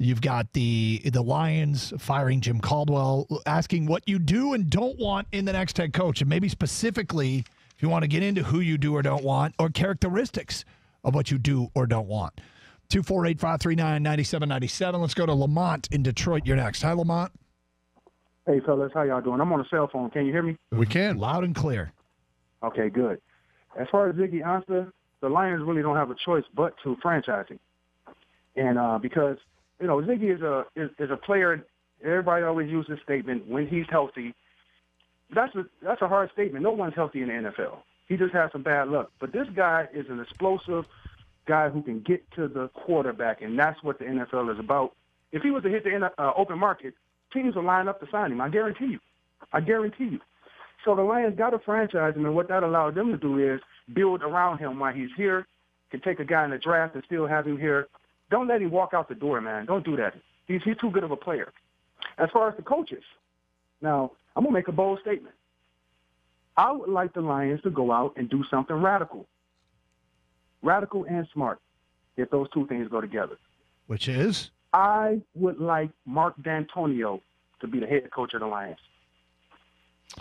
You've got the Lions firing Jim Caldwell, asking what you do and don't want in the next head coach, and maybe specifically if you want to get into who you do or don't want or characteristics of what you do or don't want. 248-539-9797. Let's go to Lamont in Detroit. You're next. Hi, Lamont. Hey, fellas. How y'all doing? I'm on a cell phone. Can you hear me? We can. Loud and clear. Okay, good. As far as Ziggy Ansah, the Lions really don't have a choice but to franchise him. And because, Ziggy is a player, everybody always uses this statement, when he's healthy. That's a hard statement. No one's healthy in the NFL. He just has some bad luck. But this guy is an explosive guy who can get to the quarterback, and that's what the NFL is about. If he was to hit the open market, teams will line up to sign him. I guarantee you. So the Lions got to franchise him, and what that allowed them to do is build around him while he's here, can take a guy in the draft and still have him here. Don't let him walk out the door, man. Don't do that. He's too good of a player. As far as the coaches, now, I'm going to make a bold statement. I would like the Lions to go out and do something radical. Radical and smart, if those two things go together. Which is? I would like Mark D'Antonio to be the head coach of the Lions.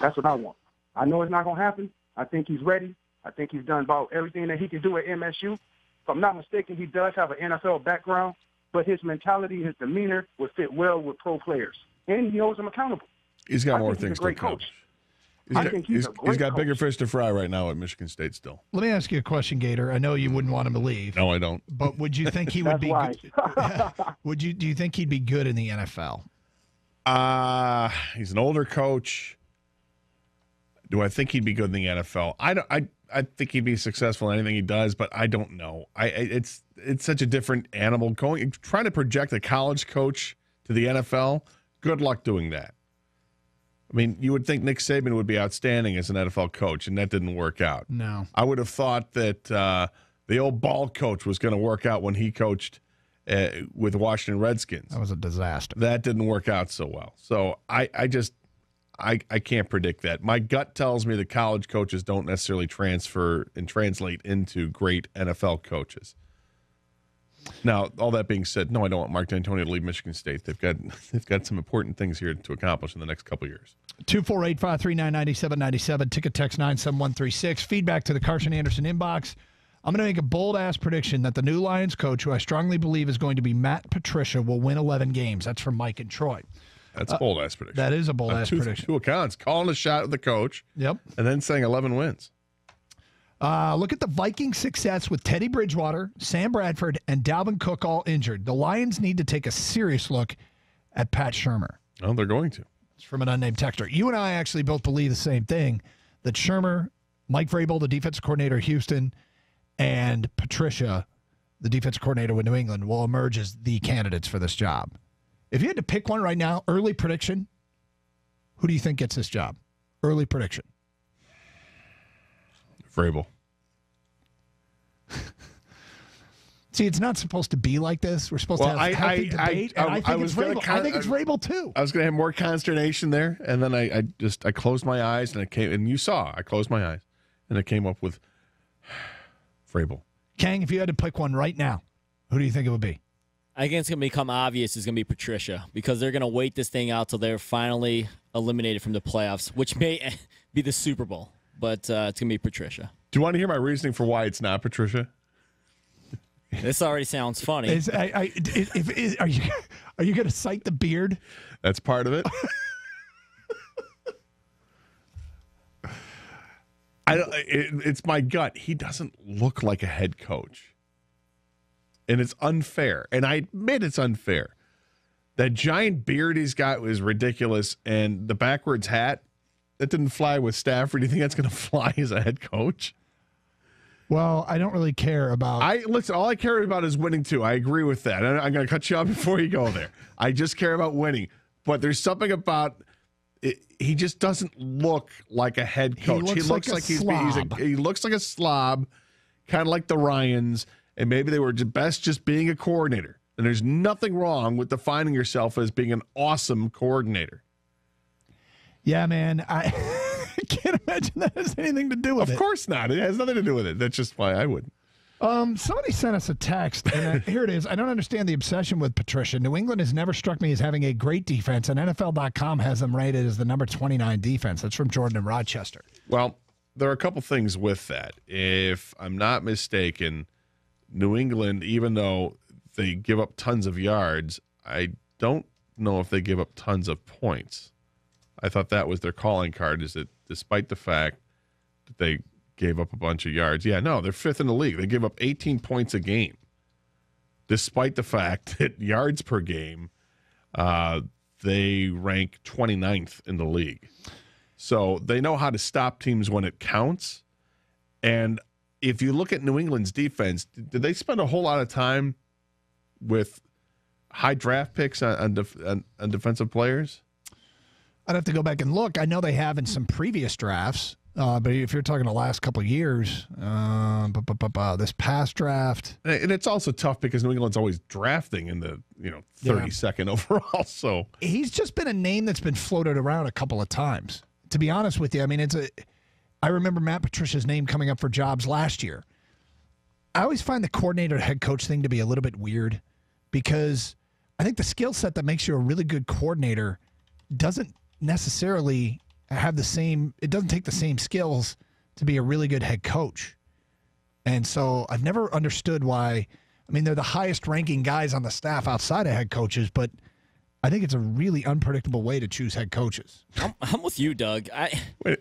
That's what I want. I know it's not going to happen. I think he's ready. I think he's done about everything that he can do at MSU. If I'm not mistaken, he does have an NFL background, but his mentality, his demeanor would fit well with pro players. And he holds them accountable. He's got more things to coach. He's got bigger fish to fry right now at Michigan State still. Let me ask you a question, Gator. I know you wouldn't want him to leave. No, I don't. But would you think he would be good? Do you think he'd be good in the NFL? He's an older coach. Do I think he'd be good in the NFL? I think he'd be successful in anything he does, but I don't know. It's such a different animal. Trying to project a college coach to the NFL, good luck doing that. I mean, you would think Nick Saban would be outstanding as an NFL coach, and that didn't work out. No. I would have thought that the old ball coach was going to work out when he coached with the Washington Redskins. That was a disaster. That didn't work out so well. So I can't predict that. My gut tells me that college coaches don't necessarily transfer and translate into great NFL coaches. Now, all that being said, no, I don't want Mark D'Antonio to leave Michigan State. They've got some important things here to accomplish in the next couple of years. 248-539-9797, ticket text 97136. Feedback to the Karsch and Anderson inbox. I'm going to make a bold-ass prediction that the new Lions coach, who I strongly believe is going to be Matt Patricia, will win 11 games. That's from Mike and Troy. That's a bold-ass prediction. That is a bold-ass prediction. Two accounts, calling a shot at the coach. Yep. And then saying 11 wins. Look at the Vikings' success with Teddy Bridgewater, Sam Bradford, and Dalvin Cook all injured. The Lions need to take a serious look at Pat Shurmur. Oh, they're going to. It's from an unnamed texter. You and I actually both believe the same thing, that Shurmur, Mike Vrabel, the defensive coordinator of Houston, and Patricia, the defensive coordinator with New England, will emerge as the candidates for this job. If you had to pick one right now, early prediction, who do you think gets this job? Early prediction. Vrabel. See, it's not supposed to be like this. We're supposed to have healthy debate, and I think it's Vrabel. I think it's Vrabel, too. I was going to have more consternation there, and then I closed my eyes, and you saw, I closed my eyes, and it came up with Vrabel. Kang, if you had to pick one right now, who do you think it would be? I think it's going to become obvious it's going to be Patricia, because they're going to wait this thing out till they're finally eliminated from the playoffs, which may be the Super Bowl. But it's going to be Patricia. Do you want to hear my reasoning for why it's not Patricia? This already sounds funny. Are you going to cite the beard? That's part of it. It's my gut. He doesn't look like a head coach. And it's unfair. And I admit it's unfair. That giant beard he's got is ridiculous. And the backwards hat, that didn't fly with Stafford. Do you think that's going to fly as a head coach? Well, I don't really care about... Listen, all I care about is winning, too. I agree with that. I'm going to cut you off before you go there. I just care about winning. But there's something about... he just doesn't look like a head coach. He looks like he looks like a slob, kind of like the Ryans, and maybe they were best just being a coordinator. And there's nothing wrong with defining yourself as being an awesome coordinator. Yeah, man. I can't imagine that has anything to do with it. Of course not. It has nothing to do with it. That's just why I wouldn't. Somebody sent us a text, and here it is. I don't understand the obsession with Patricia. New England has never struck me as having a great defense, and NFL.com has them rated as the number 29 defense. That's from Jordan in Rochester. Well, there are a couple things with that. If I'm not mistaken, New England, even though they give up tons of yards, I don't know if they give up tons of points. I thought that was their calling card, is that despite the fact that they gave up a bunch of yards. Yeah, no, they're fifth in the league. They give up 18 points a game, despite the fact that yards per game, they rank 29th in the league. So they know how to stop teams when it counts. And if you look at New England's defense, did they spend a whole lot of time with high draft picks on defensive players? I'd have to go back and look. I know they have in some previous drafts. But if you're talking the last couple of years, this past draft, and it's also tough because New England's always drafting in the 32nd overall. So he's just been a name that's been floated around a couple of times. To be honest with you, I mean, I remember Matt Patricia's name coming up for jobs last year. I always find the coordinator head coach thing to be a little bit weird because I think the skill set that makes you a really good coordinator doesn't necessarily have the same, it doesn't take the same skills to be a really good head coach. And so I've never understood why, I mean, they're the highest ranking guys on the staff outside of head coaches, but I think it's a really unpredictable way to choose head coaches. I'm with you, Doug.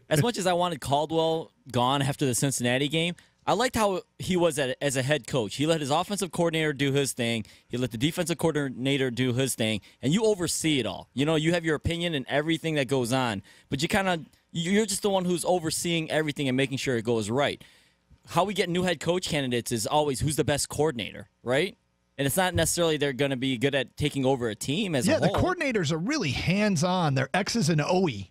As much as I wanted Caldwell gone after the Cincinnati game, I liked how he was as a head coach. He let his offensive coordinator do his thing. He let the defensive coordinator do his thing, and you oversee it all. You know, you have your opinion in everything that goes on, but you're just the one who's overseeing everything and making sure it goes right. How we get new head coach candidates is always who's the best coordinator, right? And it's not necessarily they're going to be good at taking over a team as a whole. Yeah, the coordinators are really hands-on. They're X's and O's,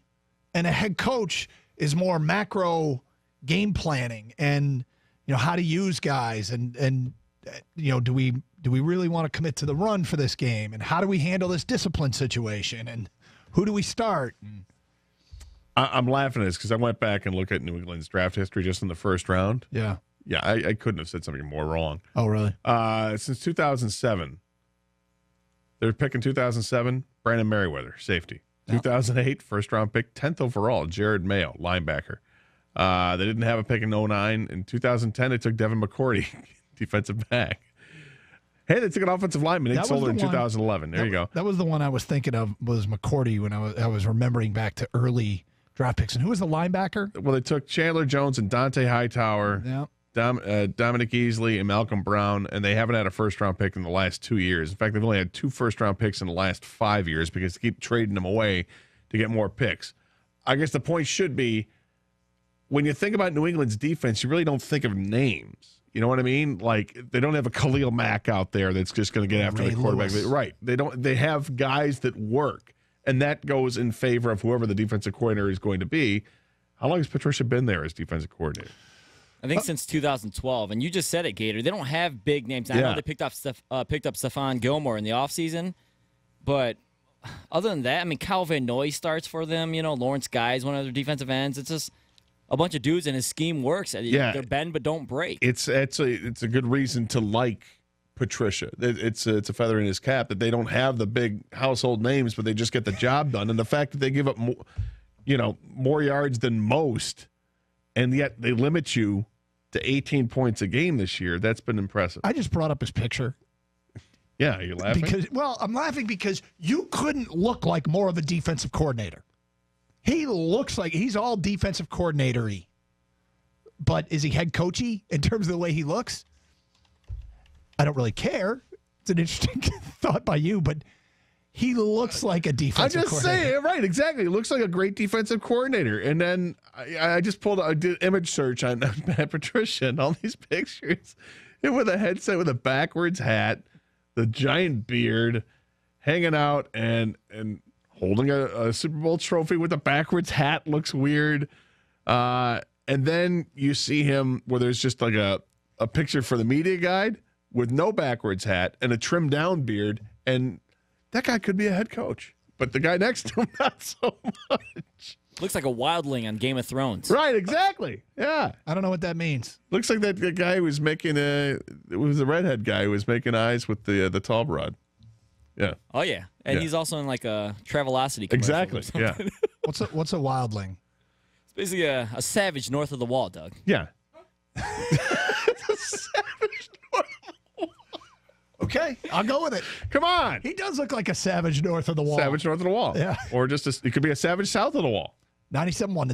and a head coach is more macro game planning and how to use guys and do we really want to commit to the run for this game, and how do we handle this discipline situation, and who do we start? I'm laughing at this because I went back and looked at New England's draft history just in the first round. Yeah. Yeah, I couldn't have said something more wrong. Oh, really? Since 2007. They're picking 2007, Brandon Merriweather, safety. 2008, first-round pick, 10th overall, Jared Mayo, linebacker. They didn't have a pick in 2009. In 2010, they took Devin McCourty, defensive back. Hey, they took an offensive lineman, Nick Solder, in 2011. There you go. That was the one I was thinking of, was McCourty, when I was remembering back to early draft picks. And who was the linebacker? Well, they took Chandler Jones and Dante Hightower. Yeah. Dominic Easley and Malcolm Brown, and they haven't had a first-round pick in the last 2 years. In fact, they've only had 2 first-round picks in the last 5 years because they keep trading them away to get more picks. I guess the point should be, when you think about New England's defense, you really don't think of names. You know what I mean? Like, they don't have a Khalil Mack out there that's just going to get after the quarterback. Right. They don't. They have guys that work, and that goes in favor of whoever the defensive coordinator is going to be. How long has Patricia been there as defensive coordinator? I think since 2012, and you just said it, Gator. They don't have big names. I know they picked up Stephon Gilmore in the offseason, but other than that, I mean, Kyle Van Noy starts for them. Lawrence Guy is one of their defensive ends. It's just a bunch of dudes, and his scheme works. Yeah, they're bend but don't break. It's a good reason to like Patricia. It's a feather in his cap that they don't have the big household names, but they just get the job done. And the fact that they give up more yards than most, and yet they limit you to 18 points a game this year, that's been impressive. I just brought up his picture. Yeah, you're laughing? I'm laughing because you couldn't look like more of a defensive coordinator. He looks like he's all defensive coordinator-y. But is he head coachy in terms of the way he looks? I don't really care. It's an interesting thought by you, but he looks like a defensive coordinator. I'm just saying, right, exactly. He looks like a great defensive coordinator. And then I did image search on Matt Patricia and all these pictures. And with a headset with a backwards hat, the giant beard, hanging out and holding a Super Bowl trophy with a backwards hat looks weird. And then you see him where there's just like a picture for the media guide with no backwards hat and a trimmed down beard, and that guy could be a head coach, but the guy next to him, not so much. Looks like a wildling on Game of Thrones. Right, exactly. Yeah. I don't know what that means. Looks like that guy who was making it was the redhead guy who was making eyes with the tall broad. Yeah. Oh yeah, and he's also in like a Travelocity commercial. Exactly. Yeah. What's a wildling? It's basically a savage north of the wall, Doug. Yeah. It's a savage north of the wall. Okay, I'll go with it. Come on. He does look like a savage north of the wall. Savage north of the wall. Yeah. Or just it could be a savage south of the wall. 97.1 to 10.